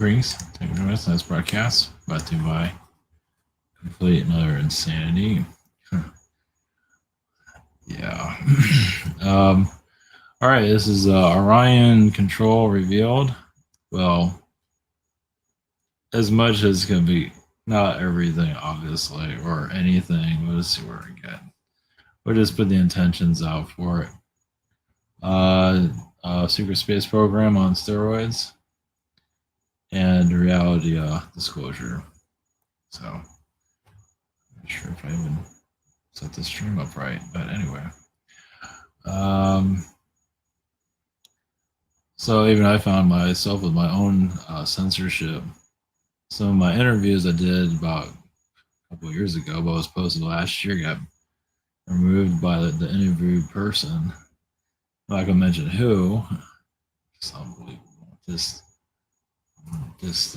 Greetings. Thank you for joining us on this broadcast brought to you by Complete and Utter Insanity. Yeah. All right, this is Orion Control revealed. Well, as much as can be, not everything, obviously, or anything. We'll just see where we get. We'll just put the intentions out for it. Secret space program on steroids and reality disclosure. So, I'm not sure if I even set the stream up right, but anyway. So even I found myself with my own censorship. Some of my interviews I did about a couple of years ago, but was posted last year, got removed by the interviewed person. I'm not gonna mention who. It's unbelievable. Just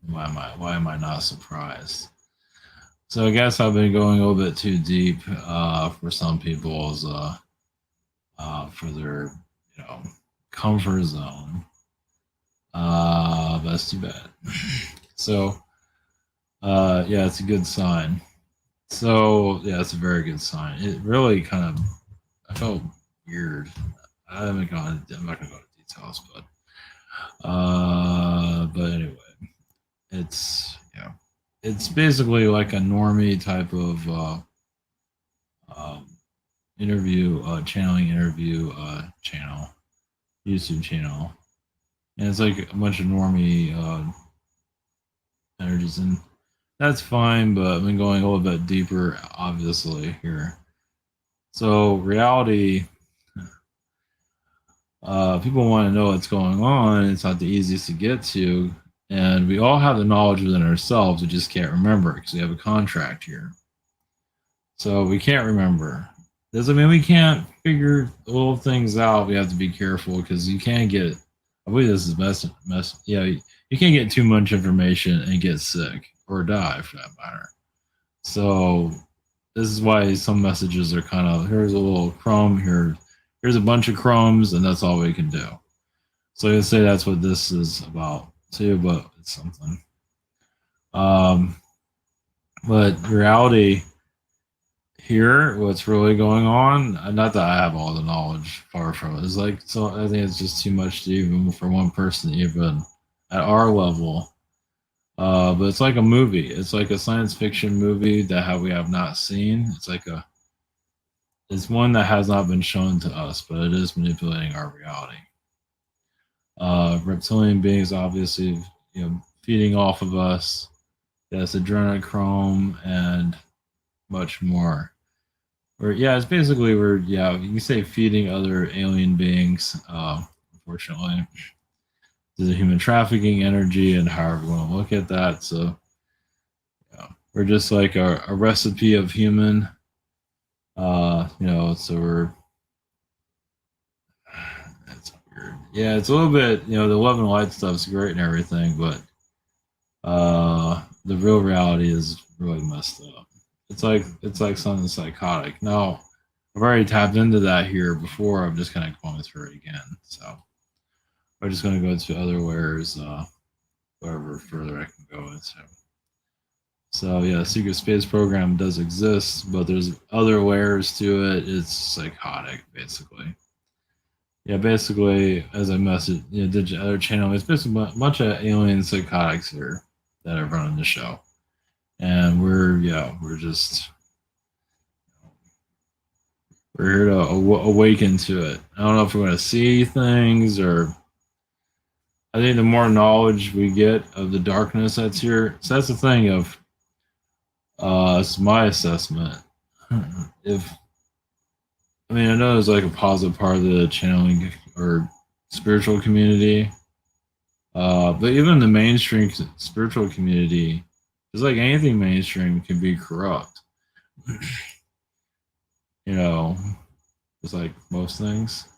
why am I not surprised? So I guess I've been going a little bit too deep for some people's for their comfort zone. That's too bad. So yeah, it's a good sign. So yeah, it's a very good sign. It really I felt weird. I'm not gonna go into details, but anyway, it's basically like a normie type of channeling interview channel, YouTube channel, and it's like a bunch of normie energies, and that's fine. But I've been going a little bit deeper, obviously here. So reality. People want to know what's going on. It's not the easiest to get to, and we all have the knowledge within ourselves. We just can't remember because we have a contract here. So we can't remember. Doesn't mean we can't figure little things out. We have to be careful because you can't get. I believe this is mess. Yeah, you can't get too much information and get sick or die for that matter. So this is why some messages are kind of, here's a little crumb here. Here's a bunch of crumbs, and that's all we can do. So I can say that's what this is about too, but it's something. But reality here, what's really going on, not that I have all the knowledge, far from it. It's like, so I think it's just too much to even for one person, even at our level. But it's like a movie. It's like a science fiction movie that we have not seen. It's one that has not been shown to us, but it is manipulating our reality. Reptilian beings, obviously, feeding off of us. That's adrenochrome and much more. It's basically you can say feeding other alien beings. Unfortunately, there's a human trafficking energy, and however you want to look at that. So, we're just like a recipe of human. So it's weird. Yeah, it's a little bit, the love and light stuff's great and everything, but the real reality is really messed up. It's like something psychotic. Now, I've already tapped into that here before. I'm just kind of going through it again. So we're just going to go to other layers, wherever further I can go into. So yeah, secret space program does exist, but there's other layers to it. It's psychotic, basically. Yeah, basically, as I messaged, did your other channel, it's basically a bunch of alien psychotics here that are running the show, and we're here to awaken to it. I don't know if we're going to see things, or I think the more knowledge we get of the darkness that's here, so that's the thing of. It's my assessment. I know there's like a positive part of the channeling or spiritual community, but even the mainstream spiritual community, just like anything mainstream, can be corrupt. Just like most things.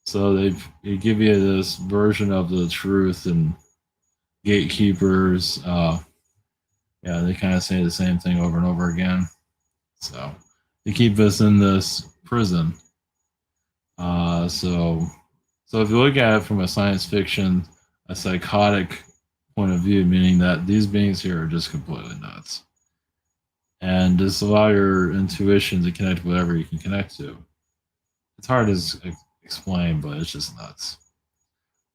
So they give you this version of the truth, and gatekeepers. They kind of say the same thing over and over again. So they keep us in this prison. So if you look at it from a science fiction, a psychotic point of view, meaning that these beings here are just completely nuts. And just allow your intuition to connect with whatever you can connect to. It's hard to explain, but it's just nuts.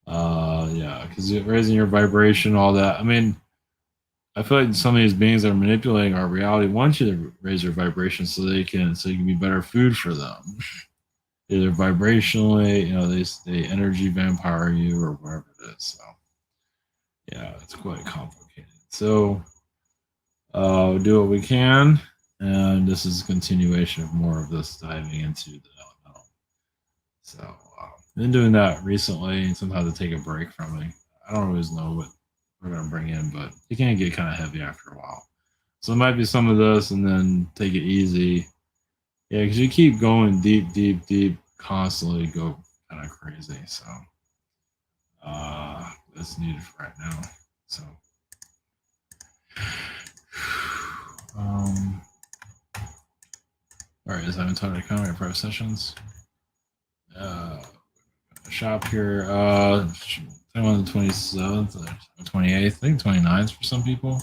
Yeah, because raising your vibration, all that. I mean, I feel like some of these beings that are manipulating our reality want you to raise your vibration so you can be better food for them. Either vibrationally, they energy vampire you or whatever it is. So yeah, it's quite complicated. So we'll do what we can, and this is a continuation of more of this diving into the unknown. So been doing that recently, and sometimes to take a break from it. I don't always know what we're gonna bring in, but it can get kind of heavy after a while. So it might be some of this, and then take it easy. Yeah, because you keep going deep, deep, deep, constantly go kind of crazy. So that's needed for right now. So all right, is I haven't talked to economy private sessions. Shop here, 21 to 27th, 28th, I think 29th for some people.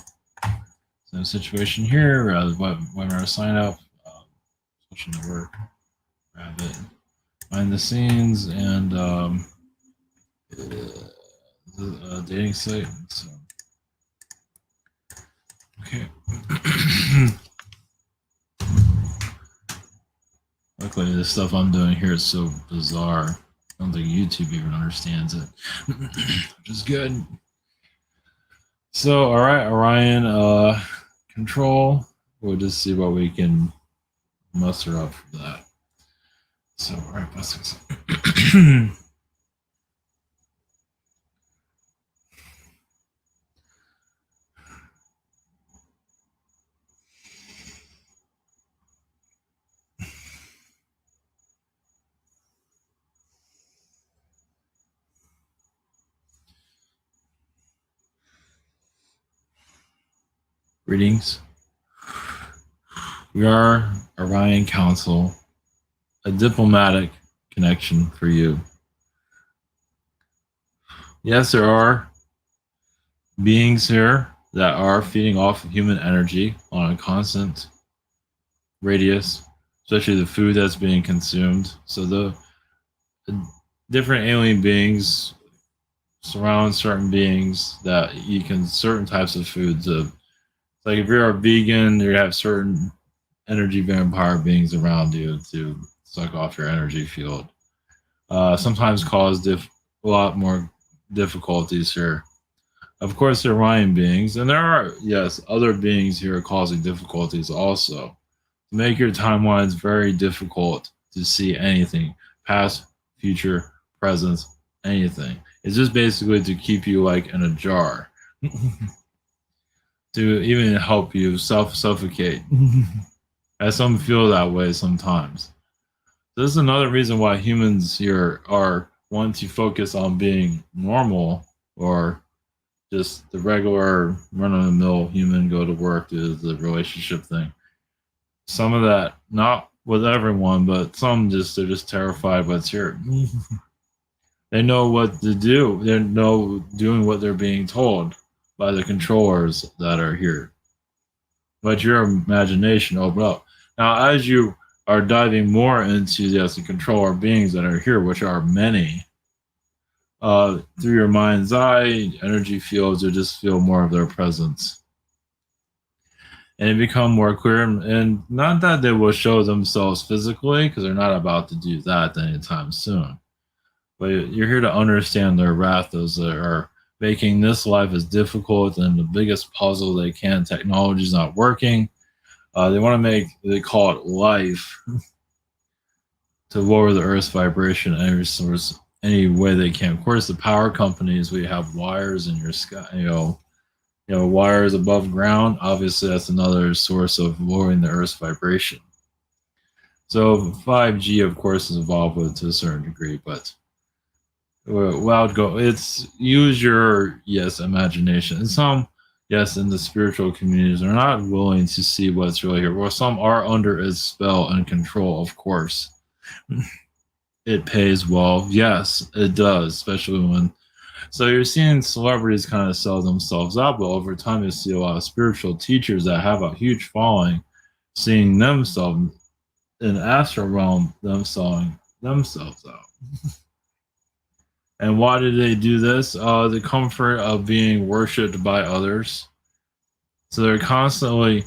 Same situation here. Webinar sign up, switching to work, grab it, behind the scenes, and the dating site. So, okay. Luckily, the stuff I'm doing here is so bizarre. I don't think YouTube even understands it, which is good. So, all right, Orion control. We'll just see what we can muster up for that. So, all right, blessings. Greetings. We are Orion Council, a diplomatic connection for you. Yes, there are beings here that are feeding off of human energy on a constant radius, especially the food that's being consumed. So the different alien beings surround certain beings that eat certain types of foods. Like if you're a vegan, you have certain energy vampire beings around you to suck off your energy field. Sometimes cause a lot more difficulties here. Of course, there are Orion beings, and there are, yes, other beings here causing difficulties also. Make your timelines very difficult to see anything, past, future, present, anything. It's just basically to keep you like in a jar. To even help you suffocate. As some feel that way sometimes. This is another reason why humans here are want to focus on being normal or just the regular run-of-the-mill human, go to work, do the relationship thing. Some of that, not with everyone, but some they're just terrified what's here. They know what to do. They know doing what they're being told by the controllers that are here. But your imagination open up. Now, as you are diving more into the controller beings that are here, which are many, through your mind's eye, energy fields, you just feel more of their presence. And it become more clear, and not that they will show themselves physically, because they're not about to do that anytime soon. But you're here to understand their wrath, those that are making this life as difficult and the biggest puzzle they can. Technology is not working. They want to they call it life, to lower the Earth's vibration any way they can. Of course, the power companies, we have wires in your sky, wires above ground. Obviously, that's another source of lowering the Earth's vibration. So 5G, of course, is involved with it to a certain degree, but it's use your imagination. And some in the spiritual communities are not willing to see what's really here. Well, some are under its spell and control, of course. It pays well. Yes, it does, especially when So you're seeing celebrities kind of sell themselves out, but over time you see a lot of spiritual teachers that have a huge following, seeing themselves in the astral realm, them selling themselves out. And why did they do this? The comfort of being worshipped by others. So they're constantly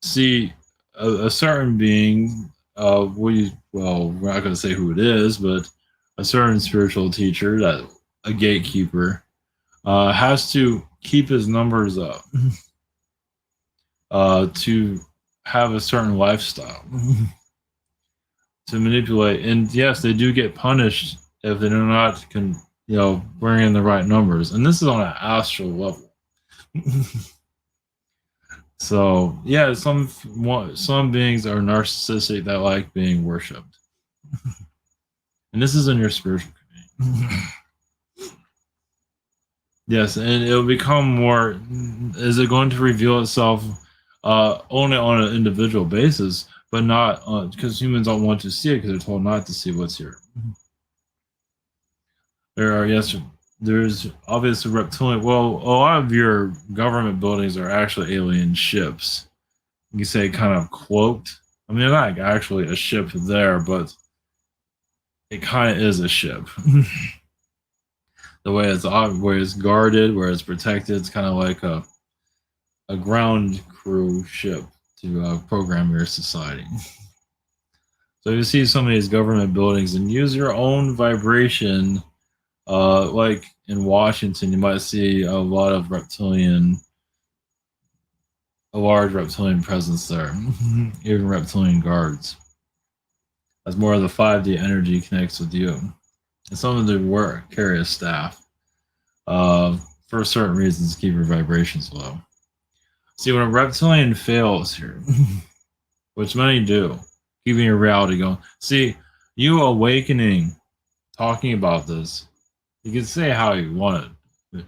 see a certain being. We're not going to say who it is, but a certain spiritual teacher, that a gatekeeper, has to keep his numbers up to have a certain lifestyle to manipulate. And yes, they do get punished if they do not bring in the right numbers. And this is on an astral level. So yeah, some beings are narcissistic that like being worshipped, and this is in your spiritual community. Yes, and it'll become more. Is it going to reveal itself only on an individual basis, but not because humans don't want to see it because they're told not to see what's here. There's obviously reptilian. Well, a lot of your government buildings are actually alien ships. You can say kind of cloaked. I mean, not actually a ship there, but it kind of is a ship. The way it's guarded, where it's protected, it's kind of like a ground crew ship to program your society. So you see some of these government buildings and use your own vibration. Like in Washington, you might see a large reptilian presence there, even reptilian guards. As more of the 5D energy connects with you. And some of them carry a staff for certain reasons to keep your vibrations low. See, when a reptilian fails here, which many do, keeping your reality going. See, you awakening, talking about this, you can say how you want it,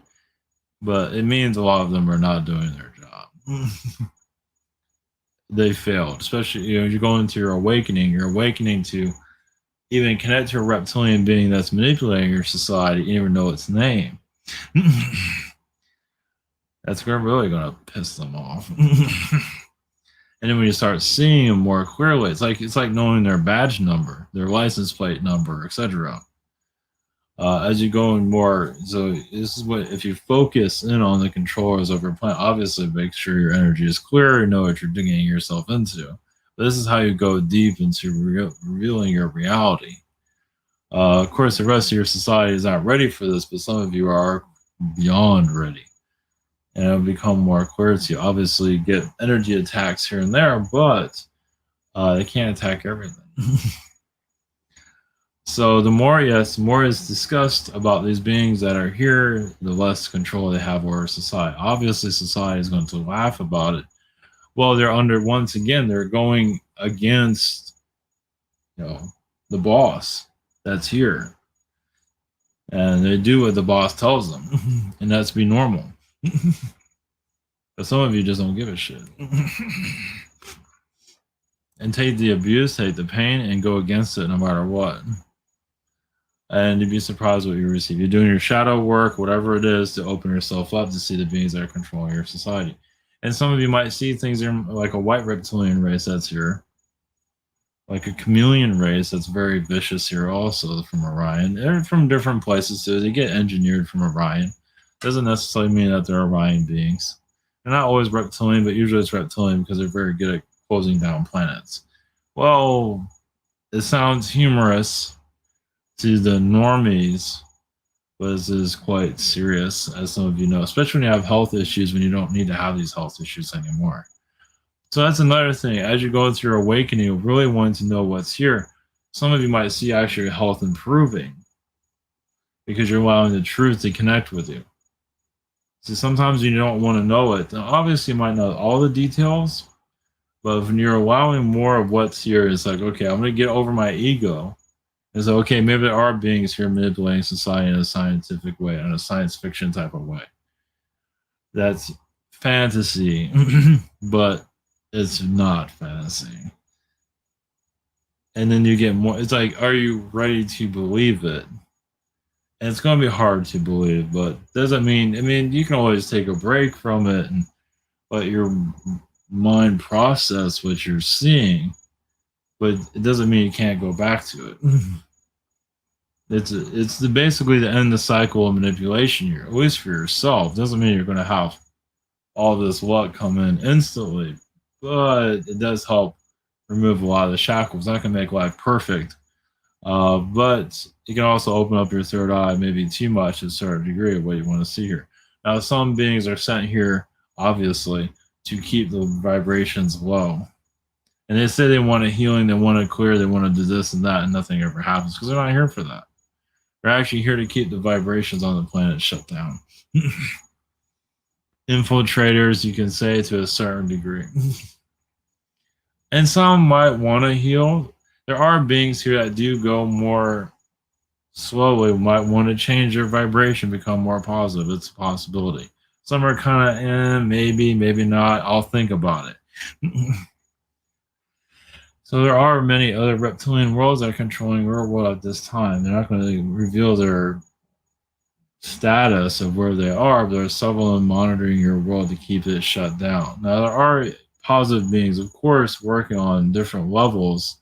but it means a lot of them are not doing their job. They failed, especially you're going into your awakening. You're awakening to even connect to a reptilian being that's manipulating your society, you never know its name. That's really going to piss them off. And then when you start seeing them more clearly, it's like knowing their badge number, their license plate number, etc. As you go in more, so this is what, if you focus in on the controllers of your planet, obviously make sure your energy is clear, you know what you're digging yourself into. But this is how you go deep into revealing your reality. Of course, the rest of your society is not ready for this, but some of you are beyond ready. And it'll become more clear to you. Obviously, you get energy attacks here and there, but they can't attack everything. So the more is discussed about these beings that are here, the less control they have over society. Obviously, society is going to laugh about it. Well, once again, they're going against, the boss that's here. And they do what the boss tells them. And that's be normal. But some of you just don't give a shit. And take the abuse, take the pain, and go against it no matter what. And you'd be surprised what you receive. You're doing your shadow work, whatever it is, to open yourself up to see the beings that are controlling your society. And some of you might see things like a white reptilian race that's here, like a chameleon race that's very vicious here also from Orion. They're from different places too. They get engineered from Orion. Doesn't necessarily mean that they're Orion beings. They're not always reptilian, but usually it's reptilian because they're very good at closing down planets. Well, it sounds humorous to the normies, but this is quite serious, as some of you know, especially when you have health issues, when you don't need to have these health issues anymore. So that's another thing. As you go through your awakening, you really want to know what's here. Some of you might see actually your health improving because you're allowing the truth to connect with you. See, sometimes you don't want to know it. Now, obviously, you might know all the details, but when you're allowing more of what's here, it's like, okay, I'm going to get over my ego. And so, okay, maybe there are beings here manipulating society in a scientific way, in a science fiction type of way. That's fantasy, but it's not fantasy. And then you get more, it's like, are you ready to believe it? And it's going to be hard to believe, but doesn't mean, I mean, you can always take a break from it and let your mind process what you're seeing, but it doesn't mean you can't go back to it. Basically the end the cycle of manipulation here, at least for yourself. Doesn't mean you're going to have all this luck come in instantly, but it does help remove a lot of the shackles. Not going to make life perfect, but it can also open up your third eye, maybe too much to a certain degree of what you want to see here. Now, some beings are sent here, obviously, to keep the vibrations low. And they say they want a healing, they want to clear, they want to do this and that, and nothing ever happens because they're not here for that. They're actually here to keep the vibrations on the planet shut down. Infiltrators, you can say, to a certain degree. And some might want to heal. There are beings here that do go more slowly, might want to change their vibration, become more positive. It's a possibility. Some are kind of, maybe, maybe not. I'll think about it. So there are many other reptilian worlds that are controlling your world at this time. They're not going to reveal their status of where they are, but there are several of them monitoring your world to keep it shut down. Now, there are positive beings, of course, working on different levels,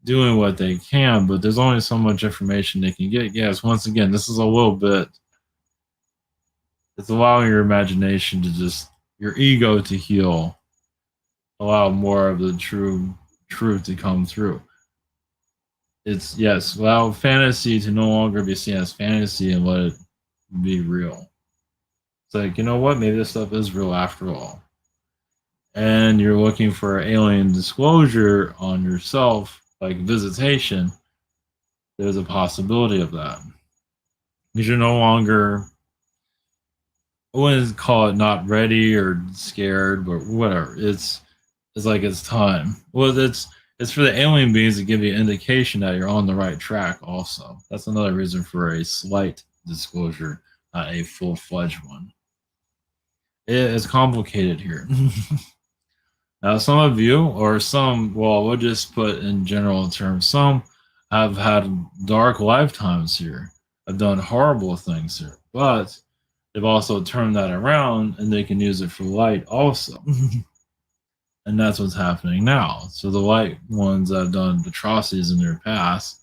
doing what they can, but there's only so much information they can get. Yes, once again, this is a little bit, it's allowing your imagination to just, your ego to heal, allow more of the truth to come through. It's, yes, allow fantasy to no longer be seen as fantasy and let it be real. It's like, you know what, maybe this stuff is real after all. And you're looking for alien disclosure on yourself, like visitation, there's a possibility of that. Because you're no longer, I wouldn't call it not ready or scared, but whatever. It's like it's time. Well, it's for the alien beings to give you an indication that you're on the right track also. That's another reason for a slight disclosure, not a full-fledged one. It is complicated here. Now, some of you, or some, well, we'll just put in general terms, some have had dark lifetimes here, have done horrible things here, but they've also turned that around and they can use it for light also. And that's what's happening now. So the light ones that have done atrocities in their past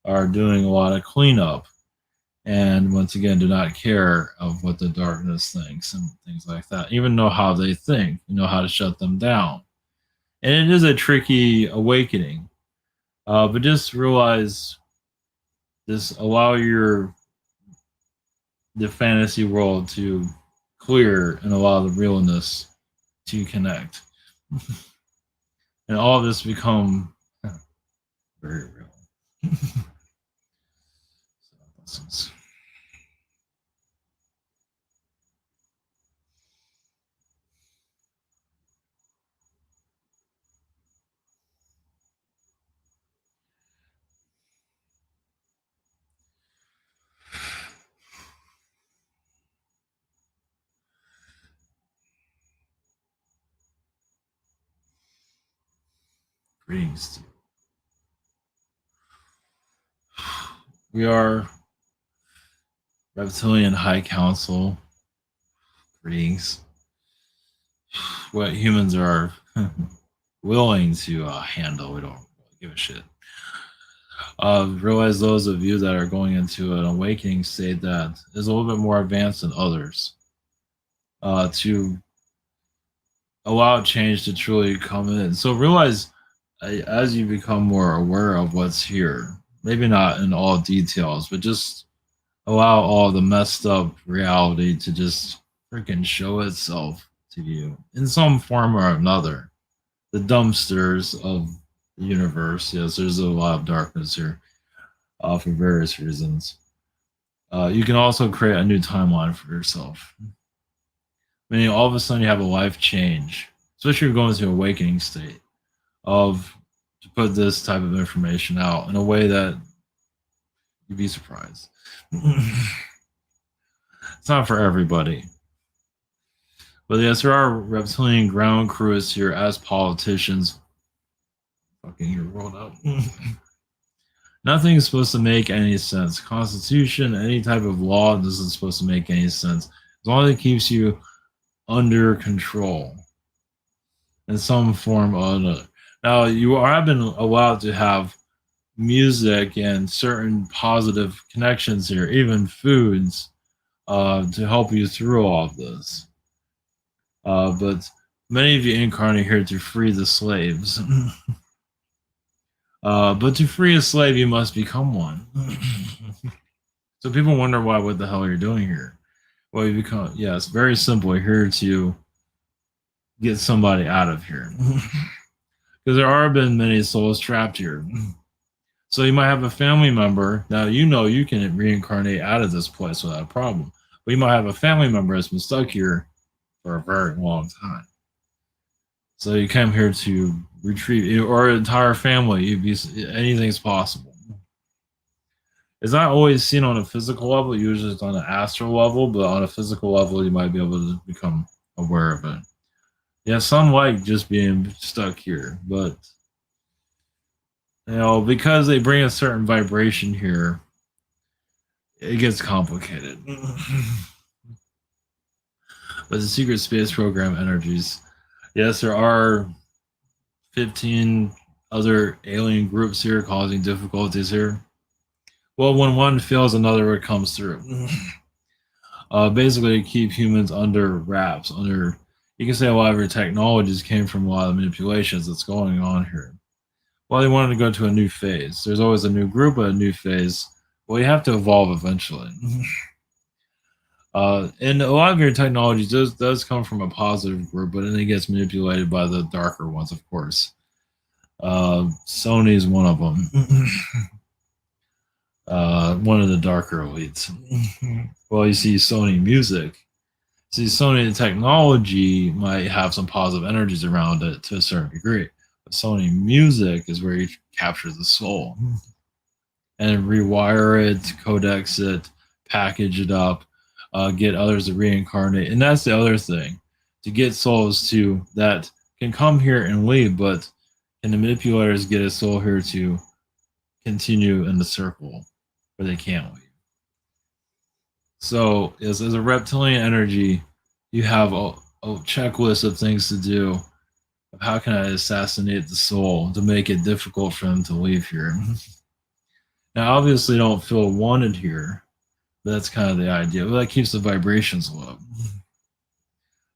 are doing a lot of cleanup. And once again, do not care of what the darkness thinks and things like that. Even know how they think, you know how to shut them down. And it is a tricky awakening. But just realize, just allow the fantasy world to clear and allow the realness to connect. And all of this become very real. So, greetings to you. We are Reptilian High Council. Greetings. What humans are willing to handle, we don't really give a shit. Realize those of you that are going into an awakening state that is a little bit more advanced than others, to allow change to truly come in. So realize, as you become more aware of what's here, maybe not in all details, but just allow all the messed up reality to just freaking show itself to you in some form or another. The dumpsters of the universe. Yes, there's a lot of darkness here for various reasons. You can also create a new timeline for yourself. Meaning all of a sudden you have a life change, especially if you're going through an awakening state, of to put this type of information out in a way that you'd be surprised. It's not for everybody. But yes, there are reptilian ground crews here as politicians. Fucking your world up. Nothing is supposed to make any sense. Constitution, any type of law isn't supposed to make any sense. As long as it keeps you under control in some form or another. Now, you have been allowed to have music and certain positive connections here, even foods, to help you through all of this. But many of you incarnate here to free the slaves. But to free a slave, you must become one. So people wonder why, what the hell you're doing here? Well, you become, yes, very simple. You're here to get somebody out of here. Because there are been many souls trapped here. So you might have a family member. Now, you know you can reincarnate out of this place without a problem. But you might have a family member that's been stuck here for a very long time. So you come here to retrieve, or an entire family. Anything's possible. It's not always seen on a physical level. Usually it's on an astral level, but on a physical level, you might be able to become aware of it. Yeah, some like just being stuck here, but because they bring a certain vibration here, it gets complicated. But the secret space program energies, yes, there are 15 other alien groups here causing difficulties here. Well, when one fails, another comes through. Basically, to keep humans under wraps, you can say a lot of your technologies came from a lot of manipulations that's going on here. Well, they wanted to go to a new phase. There's always a new group, a new phase. Well, you have to evolve eventually. And a lot of your technology does come from a positive group, but then it gets manipulated by the darker ones, of course. Sony's one of them. One of the darker elites. Well, you see Sony music. See, Sony technology might have some positive energies around it to a certain degree. But Sony music is where you capture the soul and rewire it, codex it, package it up, get others to reincarnate. And that's the other thing, to get souls that can come here and leave, but can the manipulators get a soul here to continue in the circle where they can't leave? So as a reptilian energy, you have a checklist of things to do. How can I assassinate the soul to make it difficult for them to leave here? Now, obviously, don't feel wanted here. But that's kind of the idea. But that keeps the vibrations low.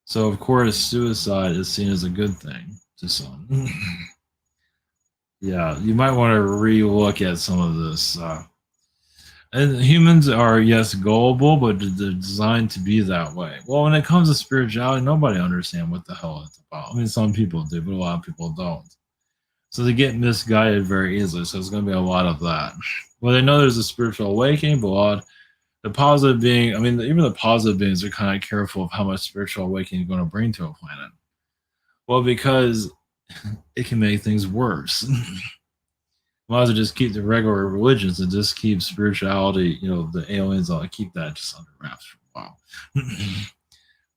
So, of course, suicide is seen as a good thing to some. Yeah, you might want to re-look at some of this. And humans are, yes, gullible, but they're designed to be that way. Well, when it comes to spirituality, nobody understands what the hell it's about. I mean, some people do, but a lot of people don't. So they get misguided very easily. So there's going to be a lot of that. Well, they know there's a spiritual awakening, but the positive being, I mean, even the positive beings are kind of careful of how much spiritual awakening you're going to bring to a planet. Well, because it can make things worse. Might as well just keep the regular religions and just keep spirituality, the aliens, keep that just under wraps for a while.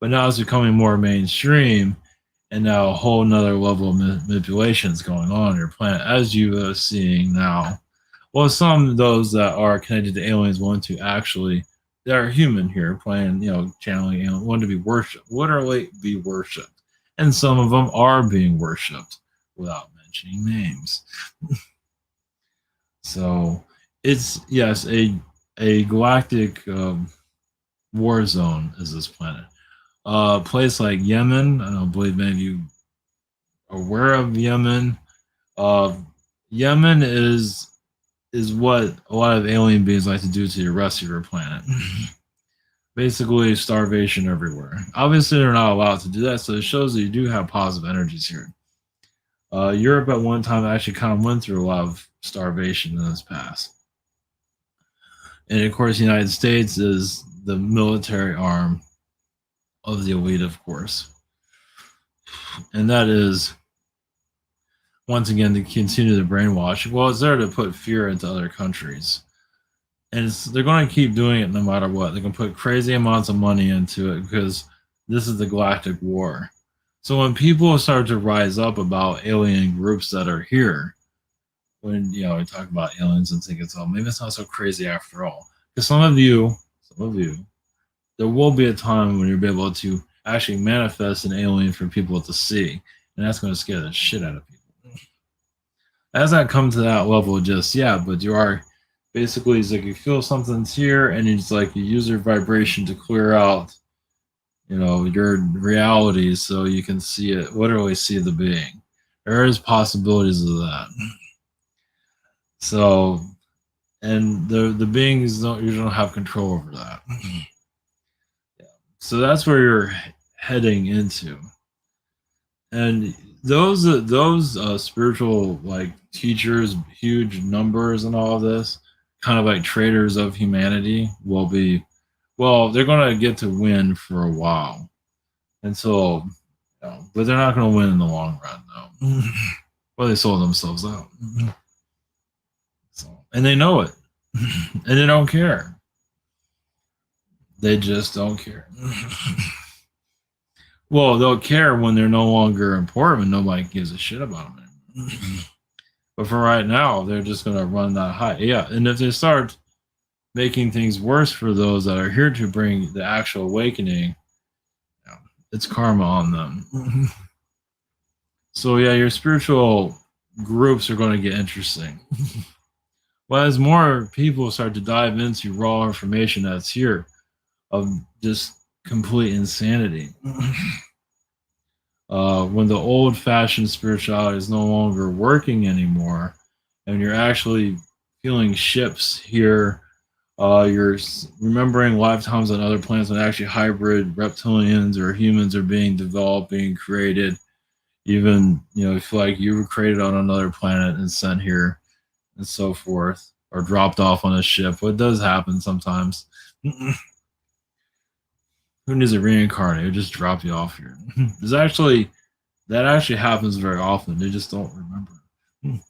But now it's becoming more mainstream, and now a whole nother level of manipulations going on your planet, as you are seeing now. Well, some of those that are connected to aliens want to actually, they are human here, playing, channeling aliens, want to be worshipped, literally be worshipped. And some of them are being worshipped without mentioning names. So it's, yes, a galactic war zone is this planet. A place like Yemen, I don't believe many of you are aware of Yemen. Yemen is what a lot of alien beings like to do to the rest of your planet. Basically, starvation everywhere. Obviously, they're not allowed to do that, so it shows that you do have positive energies here. Europe at one time actually kind of went through a lot of starvation in this past. And of course, the United States is the military arm of the elite, of course. And that is, once again, to continue the brainwashing. Well, it's there to put fear into other countries. And they're going to keep doing it no matter what. They're going to put crazy amounts of money into it because this is the galactic war. So when people start to rise up about alien groups that are here, when we talk about aliens and think it's maybe it's not so crazy after all. Because some of you, there will be a time when you'll be able to actually manifest an alien for people to see, and that's going to scare the shit out of people. It hasn't come to that level just yet, but you are basically, it's like you feel something's here, and it's like you use your vibration to clear out, your reality, so you can see it, literally see the being. There is possibilities of that. So, and the beings don't have control over that. Yeah. So that's where you're heading into, and those spiritual like teachers, huge numbers, and all of this, kind of like traders of humanity, will be, well, they're gonna get to win for a while until, but they're not gonna win in the long run, though. Well, they sold themselves out, so, and they know it, and they don't care. They just don't care. Well, they'll care when they're no longer important, when nobody gives a shit about them anymore. But for right now, they're just going to run that high. Yeah, and if they start making things worse for those that are here to bring the actual awakening, it's karma on them. So yeah, your spiritual groups are going to get interesting. Well, as more people start to dive into raw information that's here of just complete insanity. When the old-fashioned spirituality is no longer working anymore, and you're actually feeling shifts here, you're remembering lifetimes on other planets when actually hybrid reptilians or humans are being developed, being created. Even, you feel like you were created on another planet and sent here, and so forth, or dropped off on a ship. What does happen sometimes? Who needs to reincarnate? It just drop you off here. That actually happens very often. They just don't remember.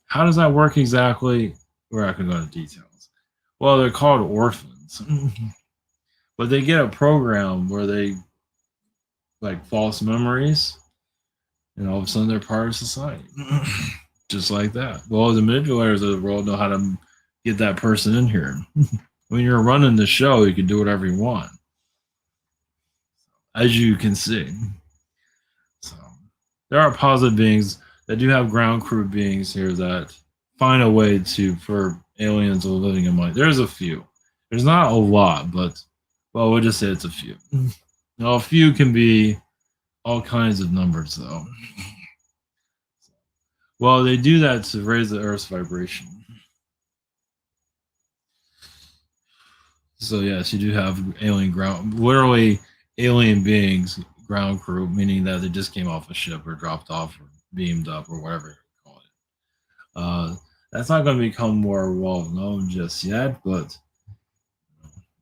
How does that work exactly? We're not going to go into details. Well, they're called orphans, but they get a program where they, like, false memories, and all of a sudden they're part of society, just like that. Well, the manipulators of the world know how to get that person in here. When you're running the show, you can do whatever you want, as you can see. So there are positive beings that do have ground crew beings here that find a way for aliens living in light. There's a few. There's not a lot, but, well, we'll just say it's a few. Now, a few can be all kinds of numbers, though. Well, they do that to raise the Earth's vibration. So yes, you do have literally alien beings, ground crew, meaning that they just came off a ship or dropped off or beamed up or whatever you call it. That's not going to become more well known just yet, but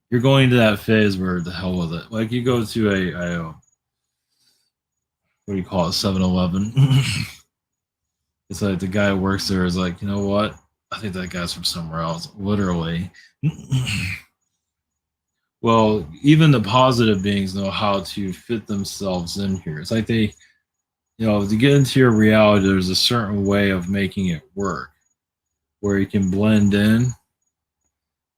you're going to that phase where the hell with it. Like you go to a what do you call it, 7-Eleven. It's like the guy who works there is like, you know what? I think that guy's from somewhere else, literally. Well, even the positive beings know how to fit themselves in here. It's like they, to get into your reality, there's a certain way of making it work where you can blend in,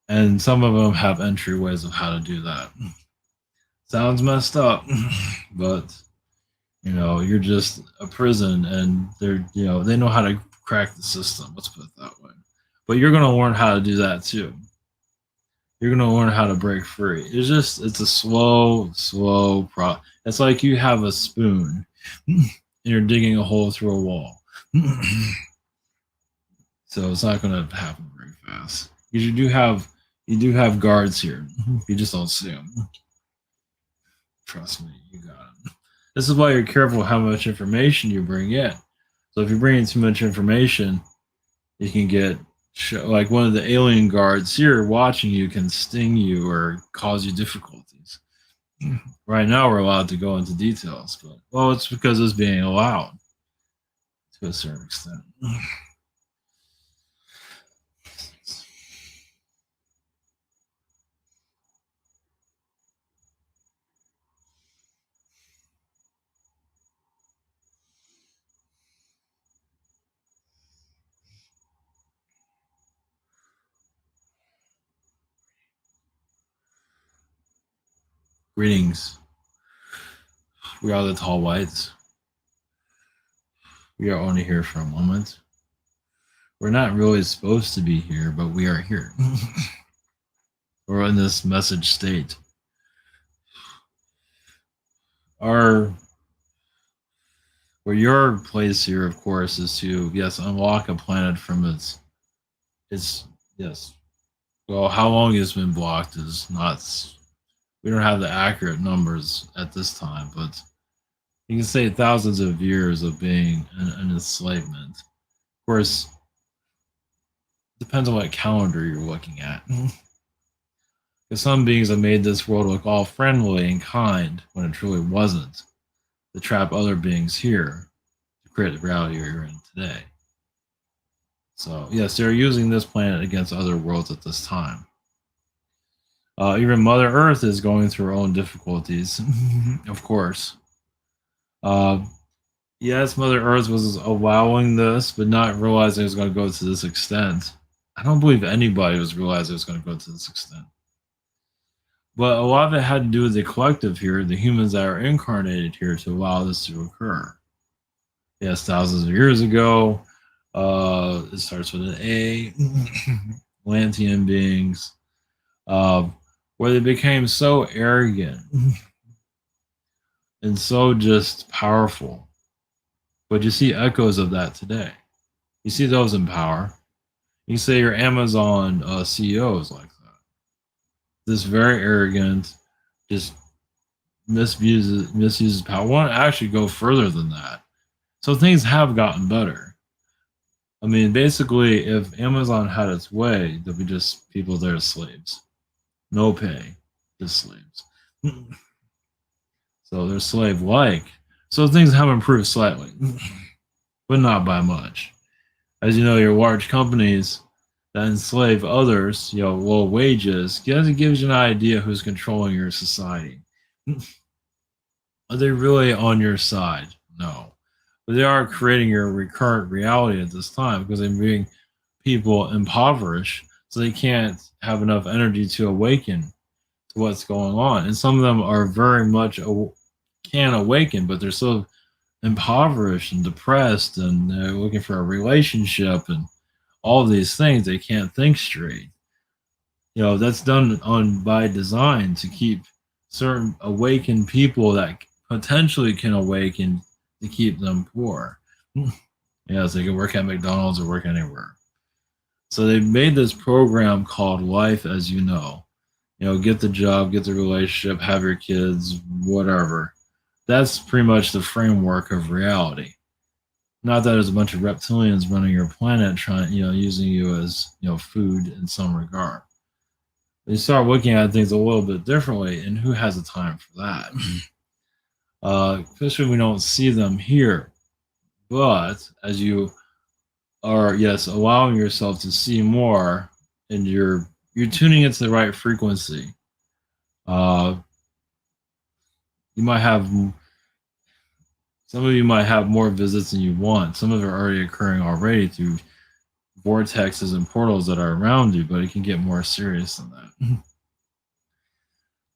and some of them have entryways of how to do that. Sounds messed up, but you're just a prison, and they know how to crack the system. Let's put it that way. But you're going to learn how to do that too. You're going to learn how to break free. It's a slow process. It's like you have a spoon and you're digging a hole through a wall. So it's not going to happen very fast. Because you do have guards here. You just don't see them. Trust me, you got them. This is why you're careful how much information you bring in. So if you bring in too much information, you can get, like, one of the alien guards here watching you can sting you or cause you difficulties. Right now, we're allowed to go into details, but, well, it's because it's being allowed to a certain extent. Greetings. We are the Tall Whites. We are only here for a moment. We're not really supposed to be here, but we are here. We're in this message state. Where your place here, of course, is to, yes, unlock a planet from its, yes. Well, how long it's been blocked is not, we don't have the accurate numbers at this time, but you can say thousands of years of being an enslavement. Of course, it depends on what calendar you're looking at. Because some beings have made this world look all friendly and kind when it truly wasn't, to trap other beings here to create the reality you're in today. So, yes, they're using this planet against other worlds at this time. Even Mother Earth is going through her own difficulties, of course. Yes, Mother Earth was allowing this, but not realizing it was going to go to this extent. I don't believe anybody was realizing it was going to go to this extent. But a lot of it had to do with the collective here, the humans that are incarnated here to allow this to occur. Yes, thousands of years ago, it starts with an A, Atlantean beings, where they became so arrogant and so just powerful. But you see echoes of that today. You see those in power. You say your Amazon CEOs like that. This very arrogant, just misuses power. I want to actually go further than that. So things have gotten better. I mean, basically, if Amazon had its way, there'd be just people there as slaves. No pay, just slaves. So they're slave-like. So things have improved slightly, but not by much. As you know, your large companies that enslave others, low wages, it gives you an idea who's controlling your society. Are they really on your side? No. But they are creating your recurrent reality at this time because they're making people impoverished so they can't have enough energy to awaken to what's going on. And some of them are very much can awaken, but they're so impoverished and depressed and they're looking for a relationship and all these things. They can't think straight. That's done by design to keep certain awakened people that potentially can awaken to keep them poor. Yes, they can work at McDonald's or work anywhere. So they made this program called Life As You Know. Get the job, get the relationship, have your kids, whatever. That's pretty much the framework of reality. Not that there's a bunch of reptilians running your planet trying, using you as, food in some regard. They start looking at things a little bit differently, and who has the time for that? Especially we don't see them here. But as you are, yes, allowing yourself to see more, and you're tuning into the right frequency. You might have some of you might have more visits than you want. Some of it are already occurring already through vortexes and portals that are around you, but it can get more serious than that.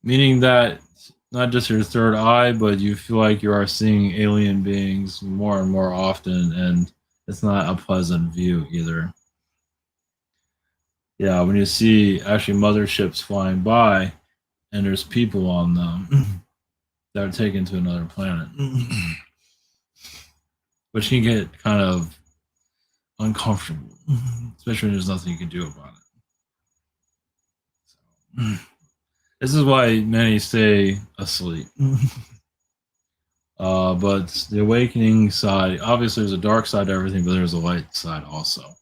Meaning that not just your third eye, but you feel like you are seeing alien beings more and more often, and it's not a pleasant view either. Yeah, when you see actually motherships flying by and there's people on them that are taken to another planet, which can get kind of uncomfortable, especially when there's nothing you can do about it. So, this is why many stay asleep. But the awakening side, obviously there's a dark side to everything, but there's a light side also.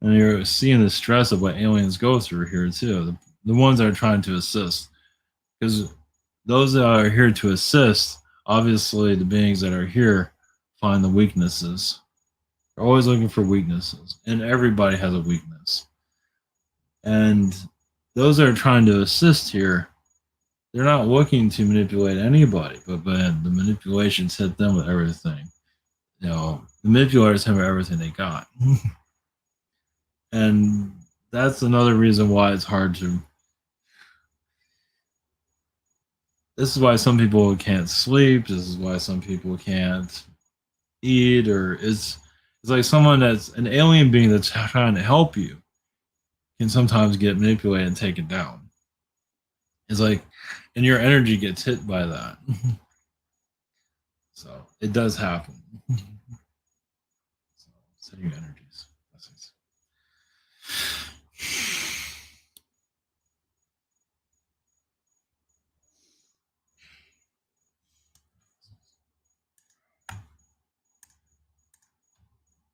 And you're seeing the stress of what aliens go through here too. The ones that are trying to assist. Because those that are here to assist, obviously the beings that are here find the weaknesses. They're always looking for weaknesses. And everybody has a weakness. And those that are trying to assist here, they're not looking to manipulate anybody, but the manipulations hit them with everything. The manipulators have everything they got. And that's another reason why it's hard to This is why some people can't sleep. This is why some people can't eat, or it's like someone that's an alien being that's trying to help you can sometimes get manipulated and taken down. It's like, and your energy gets hit by that. So it does happen. So setting your energies. Blessings.